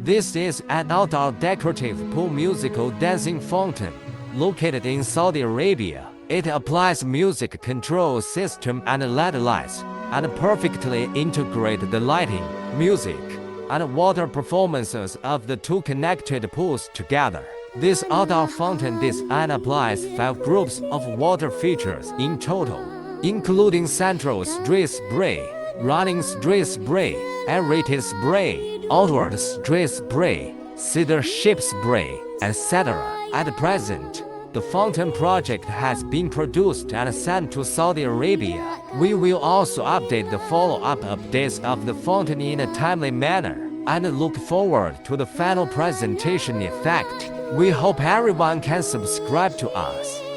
This is an outdoor decorative pool musical dancing fountain located in Saudi Arabia. It applies music control system and LED lights and perfectly integrate the lighting, music, and water performances of the two connected pools together. This outdoor fountain design applies 5 groups of water features in total, including central street spray, running street spray, aerated spray, outward street spray, cedar ship spray, etc. At present, the fountain project has been produced and sent to Saudi Arabia. We will also update the follow-up updates of the fountain in a timely manner and look forward to the final presentation effect. We hope everyone can subscribe to us.